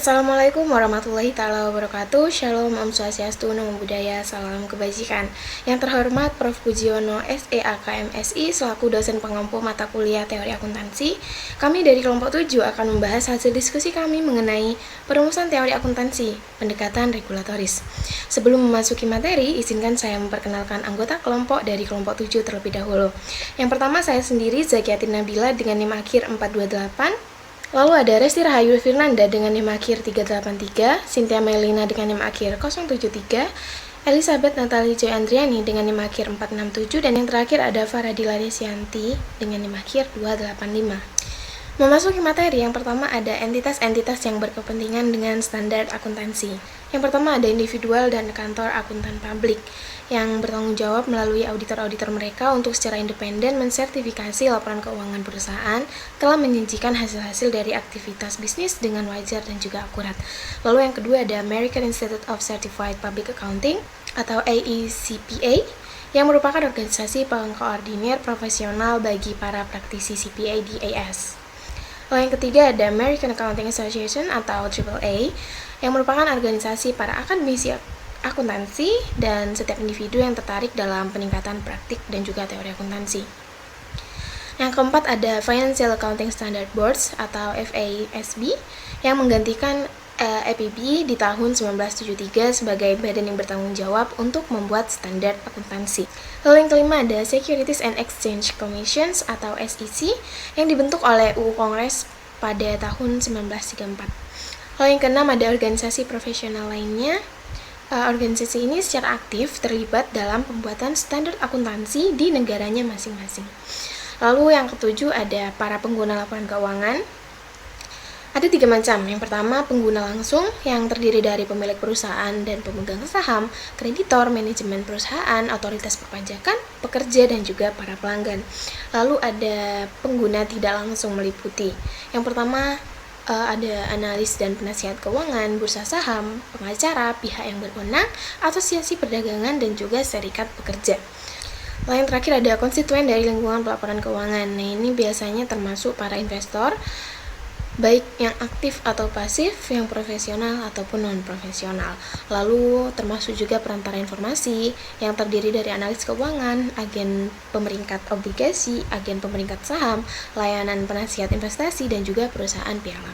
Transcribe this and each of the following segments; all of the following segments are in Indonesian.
Assalamualaikum warahmatullahi taala wabarakatuh. Shalom, Om Swastiastu, Namo Buddhaya, salam kebajikan. Yang terhormat Prof. Pujiono SEAKMSI selaku dosen pengampu mata kuliah Teori Akuntansi, kami dari kelompok 7 akan membahas hasil diskusi kami mengenai perumusan teori akuntansi, pendekatan regulatoris. Sebelum memasuki materi, izinkan saya memperkenalkan anggota kelompok dari kelompok 7 terlebih dahulu. Yang pertama saya sendiri, Zakiatin Nabila dengan NIM akhir 428. Lalu ada Resti Rahayu Firnanda dengan NIM akhir 383, Cynthia Melina dengan NIM akhir 073, Elizabeth Natali Joy Andriani dengan NIM akhir 467, dan yang terakhir ada Faradila Desianti dengan NIM akhir 285. Memasuki materi, yang pertama ada entitas-entitas yang berkepentingan dengan standar akuntansi. Yang pertama ada individual dan kantor akuntan publik yang bertanggung jawab melalui auditor-auditor mereka untuk secara independen mensertifikasi laporan keuangan perusahaan telah menyajikan hasil-hasil dari aktivitas bisnis dengan wajar dan juga akurat. Lalu yang kedua ada American Institute of Certified Public Accounting atau AECPA yang merupakan organisasi pengkoordinir profesional bagi para praktisi CPA di AS. Lalu yang ketiga ada American Accounting Association atau AAA yang merupakan organisasi para akademisi akuntansi dan setiap individu yang tertarik dalam peningkatan praktik dan juga teori akuntansi. Yang keempat ada Financial Accounting Standard Boards atau FASB yang menggantikan APB di tahun 1973 sebagai badan yang bertanggung jawab untuk membuat standar akuntansi. Lalu yang kelima ada Securities and Exchange Commissions atau SEC yang dibentuk oleh UU Kongres pada tahun 1934. Lalu yang keenam ada organisasi profesional lainnya. Organisasi ini secara aktif terlibat dalam pembuatan standar akuntansi di negaranya masing-masing. Lalu yang ketujuh ada para pengguna laporan keuangan. Ada 3 macam. Yang pertama, pengguna langsung yang terdiri dari pemilik perusahaan dan pemegang saham, kreditor, manajemen perusahaan, otoritas perpajakan, pekerja, dan juga para pelanggan. Lalu ada pengguna tidak langsung meliputi. Yang pertama, ada analis dan penasihat keuangan, bursa saham, pengacara, pihak yang berwenang, asosiasi perdagangan, dan juga serikat pekerja. Lalu yang terakhir ada konstituen dari lingkungan pelaporan keuangan. Nah, ini biasanya termasuk para investor, baik yang aktif atau pasif, yang profesional ataupun non-profesional. Lalu termasuk juga perantara informasi yang terdiri dari analis keuangan, agen pemeringkat obligasi, agen pemeringkat saham, layanan penasihat investasi, dan juga perusahaan piala.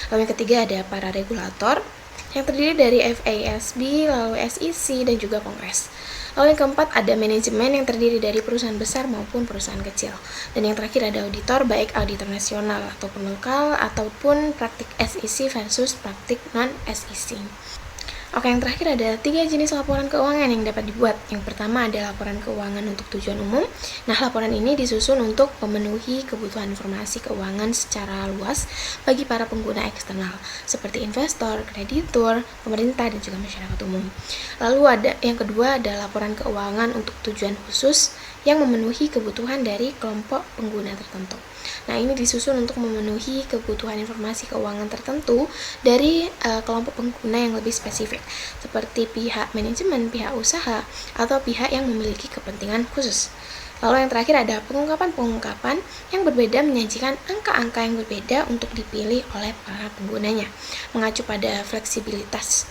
Lalu yang ketiga ada para regulator yang terdiri dari FASB, lalu SEC, dan juga Kongres. Lalu yang keempat ada manajemen yang terdiri dari perusahaan besar maupun perusahaan kecil. Dan yang terakhir ada auditor, baik auditor nasional ataupun lokal ataupun praktik SEC versus praktik non-SEC. Oke, yang terakhir ada 3 jenis laporan keuangan yang dapat dibuat. Yang pertama ada laporan keuangan untuk tujuan umum. Nah, laporan ini disusun untuk memenuhi kebutuhan informasi keuangan secara luas bagi para pengguna eksternal, seperti investor, kreditur, pemerintah, dan juga masyarakat umum. Lalu ada yang kedua ada laporan keuangan untuk tujuan khusus yang memenuhi kebutuhan dari kelompok pengguna tertentu. Nah, ini disusun untuk memenuhi kebutuhan informasi keuangan tertentu dari kelompok pengguna yang lebih spesifik, seperti pihak manajemen, pihak usaha, atau pihak yang memiliki kepentingan khusus. Lalu yang terakhir ada pengungkapan-pengungkapan yang berbeda menyajikan angka-angka yang berbeda untuk dipilih oleh para penggunanya, mengacu pada fleksibilitas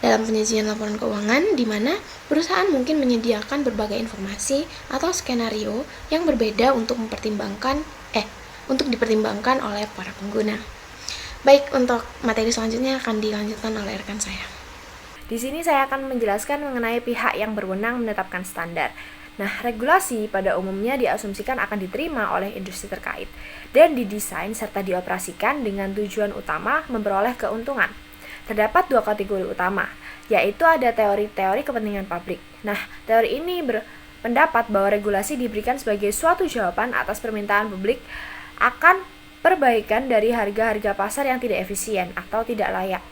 dalam penyajian laporan keuangan, di mana perusahaan mungkin menyediakan berbagai informasi atau skenario yang berbeda untuk dipertimbangkan oleh para pengguna. Baik, untuk materi selanjutnya akan dilanjutkan oleh rekan saya. Di sini saya akan menjelaskan mengenai pihak yang berwenang menetapkan standar. Nah, regulasi pada umumnya diasumsikan akan diterima oleh industri terkait dan didesain serta dioperasikan dengan tujuan utama memperoleh keuntungan. Terdapat 2 kategori utama, yaitu ada teori-teori kepentingan publik. Nah, teori ini berpendapat bahwa regulasi diberikan sebagai suatu jawaban atas permintaan publik akan perbaikan dari harga-harga pasar yang tidak efisien atau tidak layak.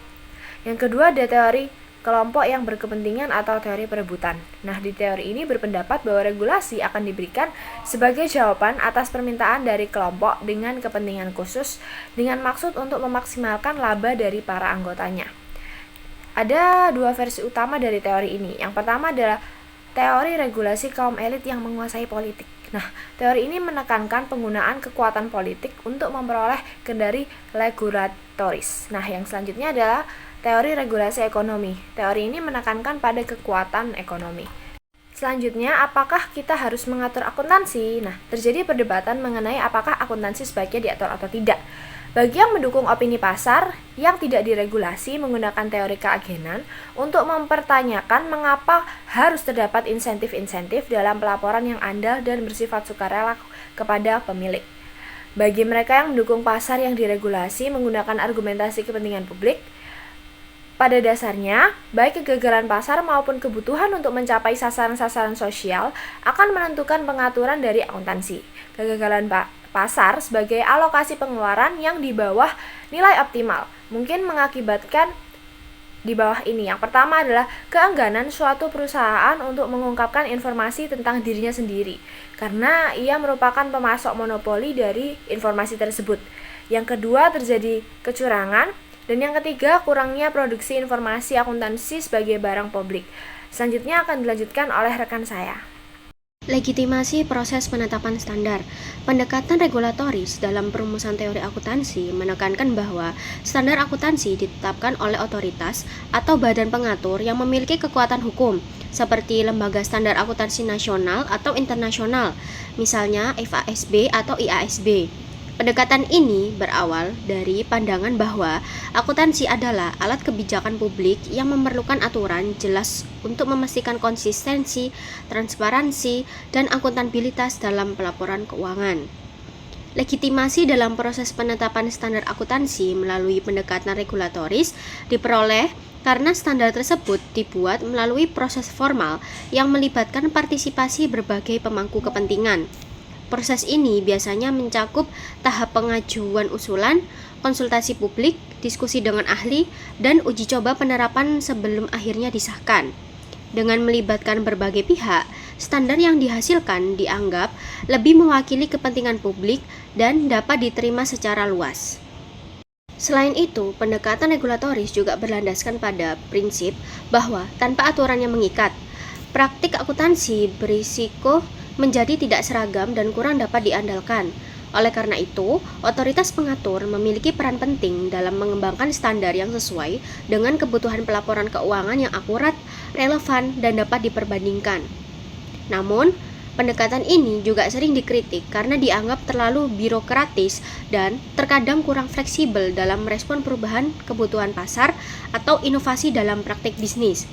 Yang kedua ada teori kelompok yang berkepentingan atau teori perebutan. Nah, di teori ini berpendapat bahwa regulasi akan diberikan sebagai jawaban atas permintaan dari kelompok dengan kepentingan khusus dengan maksud untuk memaksimalkan laba dari para anggotanya. Ada 2 versi utama dari teori ini. Yang pertama adalah teori regulasi kaum elit yang menguasai politik. Nah, teori ini menekankan penggunaan kekuatan politik untuk memperoleh kendali regulatoris. Nah, yang selanjutnya adalah teori regulasi ekonomi. Teori ini menekankan pada kekuatan ekonomi. Selanjutnya, apakah kita harus mengatur akuntansi? Nah, terjadi perdebatan mengenai apakah akuntansi sebaiknya diatur atau tidak. Bagi yang mendukung opini pasar yang tidak diregulasi menggunakan teori keagenan untuk mempertanyakan mengapa harus terdapat insentif-insentif dalam pelaporan yang andal dan bersifat sukarela kepada pemilik. Bagi mereka yang mendukung pasar yang diregulasi menggunakan argumentasi kepentingan publik, pada dasarnya, baik kegagalan pasar maupun kebutuhan untuk mencapai sasaran-sasaran sosial akan menentukan pengaturan dari akuntansi. Kegagalan pasar sebagai alokasi pengeluaran yang di bawah nilai optimal mungkin mengakibatkan di bawah ini. Yang pertama adalah keengganan suatu perusahaan untuk mengungkapkan informasi tentang dirinya sendiri karena ia merupakan pemasok monopoli dari informasi tersebut. Yang kedua, terjadi kecurangan. Dan yang ketiga, kurangnya produksi informasi akuntansi sebagai barang publik. Selanjutnya akan dilanjutkan oleh rekan saya. Legitimasi proses penetapan standar. Pendekatan regulatoris dalam perumusan teori akuntansi menekankan bahwa standar akuntansi ditetapkan oleh otoritas atau badan pengatur yang memiliki kekuatan hukum, seperti Lembaga Standar Akuntansi Nasional atau Internasional, misalnya FASB atau IASB. Pendekatan ini berawal dari pandangan bahwa akuntansi adalah alat kebijakan publik yang memerlukan aturan jelas untuk memastikan konsistensi, transparansi, dan akuntabilitas dalam pelaporan keuangan. Legitimasi dalam proses penetapan standar akuntansi melalui pendekatan regulatoris diperoleh karena standar tersebut dibuat melalui proses formal yang melibatkan partisipasi berbagai pemangku kepentingan. Proses ini biasanya mencakup tahap pengajuan usulan, konsultasi publik, diskusi dengan ahli, dan uji coba penerapan sebelum akhirnya disahkan. Dengan melibatkan berbagai pihak, standar yang dihasilkan dianggap lebih mewakili kepentingan publik dan dapat diterima secara luas. Selain itu, pendekatan regulatoris juga berlandaskan pada prinsip bahwa tanpa aturan yang mengikat, praktik akuntansi berisiko menjadi tidak seragam dan kurang dapat diandalkan. Oleh karena itu, otoritas pengatur memiliki peran penting dalam mengembangkan standar yang sesuai dengan kebutuhan pelaporan keuangan yang akurat, relevan, dan dapat diperbandingkan. Namun, pendekatan ini juga sering dikritik karena dianggap terlalu birokratis dan terkadang kurang fleksibel dalam merespon perubahan kebutuhan pasar atau inovasi dalam praktik bisnis.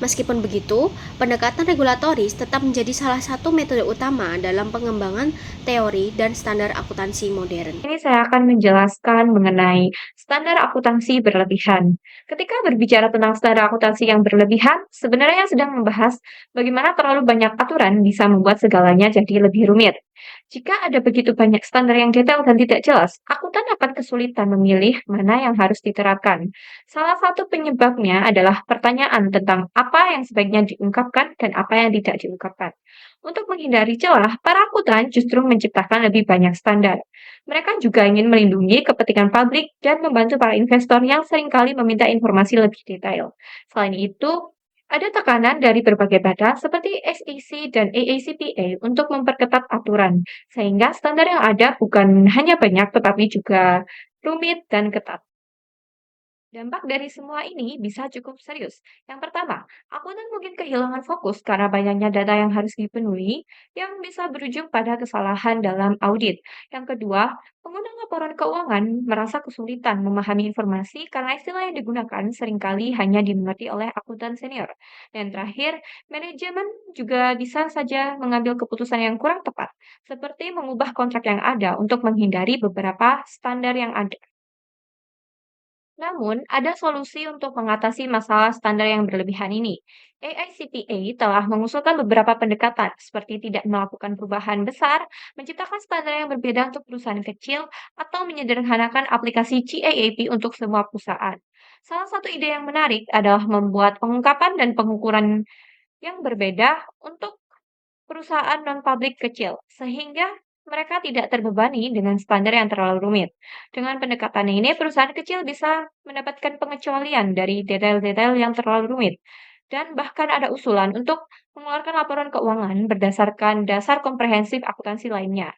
Meskipun begitu, pendekatan regulatoris tetap menjadi salah satu metode utama dalam pengembangan teori dan standar akuntansi modern. Ini saya akan menjelaskan mengenai standar akuntansi berlebihan. Ketika berbicara tentang standar akuntansi yang berlebihan, sebenarnya sedang membahas bagaimana terlalu banyak aturan bisa membuat segalanya jadi lebih rumit. Jika ada begitu banyak standar yang detail dan tidak jelas, akuntan akan kesulitan memilih mana yang harus diterapkan. Salah satu penyebabnya adalah pertanyaan tentang apa yang sebaiknya diungkapkan dan apa yang tidak diungkapkan. Untuk menghindari celah, para akuntan justru menciptakan lebih banyak standar. Mereka juga ingin melindungi kepentingan publik dan membantu para investor yang seringkali meminta informasi lebih detail. Selain itu, ada tekanan dari berbagai badan seperti SEC dan AACPA untuk memperketat aturan, sehingga standar yang ada bukan hanya banyak tetapi juga rumit dan ketat. Dampak dari semua ini bisa cukup serius. Yang pertama, akuntan mungkin kehilangan fokus karena banyaknya data yang harus dipenuhi yang bisa berujung pada kesalahan dalam audit. Yang kedua, pengguna laporan keuangan merasa kesulitan memahami informasi karena istilah yang digunakan seringkali hanya dimengerti oleh akuntan senior. Dan terakhir, manajemen juga bisa saja mengambil keputusan yang kurang tepat, seperti mengubah kontrak yang ada untuk menghindari beberapa standar yang ada. Namun, ada solusi untuk mengatasi masalah standar yang berlebihan ini. AICPA telah mengusulkan beberapa pendekatan, seperti tidak melakukan perubahan besar, menciptakan standar yang berbeda untuk perusahaan kecil, atau menyederhanakan aplikasi GAAP untuk semua perusahaan. Salah satu ide yang menarik adalah membuat pengungkapan dan pengukuran yang berbeda untuk perusahaan non-publik kecil, sehingga mereka tidak terbebani dengan standar yang terlalu rumit. Dengan pendekatan ini, perusahaan kecil bisa mendapatkan pengecualian dari detail-detail yang terlalu rumit. dan bahkan ada usulan untuk mengeluarkan laporan keuangan berdasarkan dasar komprehensif akuntansi lainnya.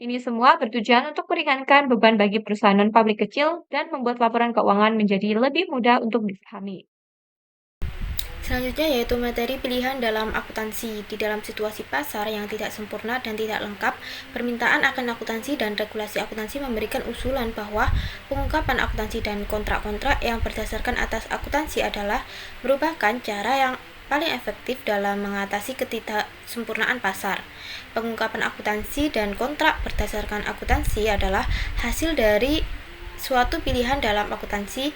Ini semua bertujuan untuk meringankan beban bagi perusahaan non-publik kecil dan membuat laporan keuangan menjadi lebih mudah untuk dipahami. Selanjutnya yaitu materi pilihan dalam akuntansi. Di dalam situasi pasar yang tidak sempurna dan tidak lengkap, permintaan akan akuntansi dan regulasi akuntansi memberikan usulan bahwa pengungkapan akuntansi dan kontrak-kontrak yang berdasarkan atas akuntansi adalah merupakan cara yang paling efektif dalam mengatasi ketidaksempurnaan pasar. Pengungkapan akuntansi dan kontrak berdasarkan akuntansi adalah hasil dari suatu pilihan dalam akuntansi,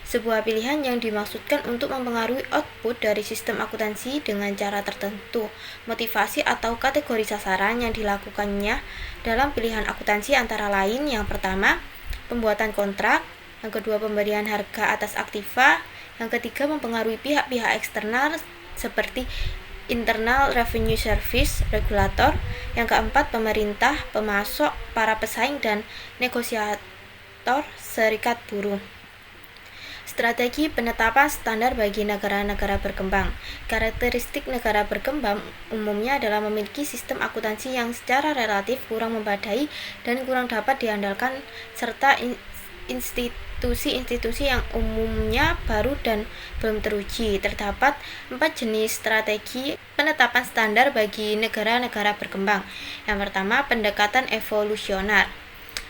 sebuah pilihan yang dimaksudkan untuk mempengaruhi output dari sistem akuntansi dengan cara tertentu. Motivasi atau kategori sasaran yang dilakukannya dalam pilihan akuntansi antara lain: yang pertama, pembuatan kontrak; yang kedua, pemberian harga atas aktiva; yang ketiga, mempengaruhi pihak-pihak eksternal seperti Internal Revenue Service, regulator; yang keempat, pemerintah, pemasok, para pesaing, dan negosiator serikat buruh. Strategi penetapan standar bagi negara-negara berkembang. Karakteristik negara berkembang umumnya adalah memiliki sistem akuntansi yang secara relatif kurang memadai dan kurang dapat diandalkan, serta institusi-institusi yang umumnya baru dan belum teruji. Terdapat 4 jenis strategi penetapan standar bagi negara-negara berkembang. Yang pertama, pendekatan evolusioner.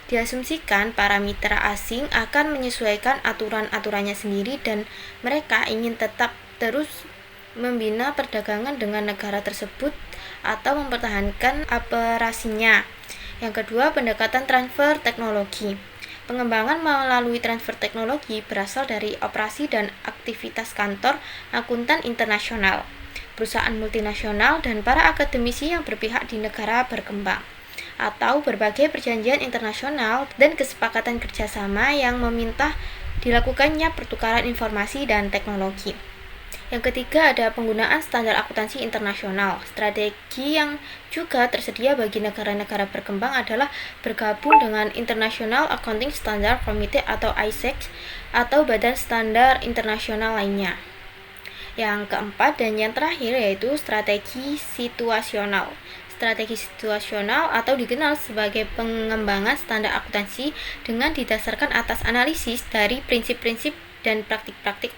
Diasumsikan para mitra asing akan menyesuaikan aturan-aturannya sendiri dan mereka ingin tetap terus membina perdagangan dengan negara tersebut atau mempertahankan operasinya. Yang kedua, pendekatan transfer teknologi. Pengembangan melalui transfer teknologi berasal dari operasi dan aktivitas kantor akuntan internasional, perusahaan multinasional, dan para akademisi yang berpihak di negara berkembang, atau berbagai perjanjian internasional dan kesepakatan kerjasama yang meminta dilakukannya pertukaran informasi dan teknologi. Yang ketiga, ada penggunaan standar akuntansi internasional. Strategi yang juga tersedia bagi negara-negara berkembang adalah bergabung dengan International Accounting Standard Committee atau ISEC atau badan standar internasional lainnya. Yang keempat dan yang terakhir yaitu strategi situasional. Strategi situasional atau dikenal sebagai pengembangan standar akuntansi dengan didasarkan atas analisis dari prinsip-prinsip dan praktik-praktik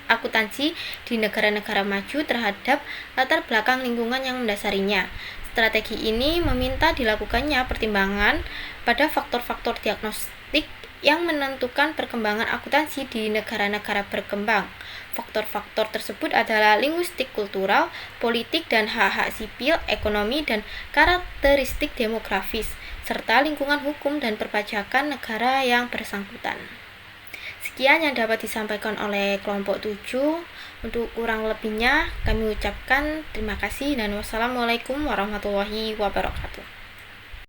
akuntansi di negara-negara maju terhadap latar belakang lingkungan yang mendasarinya. Strategi ini meminta dilakukannya pertimbangan pada faktor-faktor diagnostik yang menentukan perkembangan akuntansi di negara-negara berkembang. Faktor-faktor tersebut adalah linguistik, kultural, politik dan hak-hak sipil, ekonomi, dan karakteristik demografis, serta lingkungan hukum dan perpajakan negara yang bersangkutan. Sekian yang dapat disampaikan oleh kelompok 7. Untuk kurang lebihnya kami ucapkan terima kasih dan wassalamualaikum warahmatullahi wabarakatuh.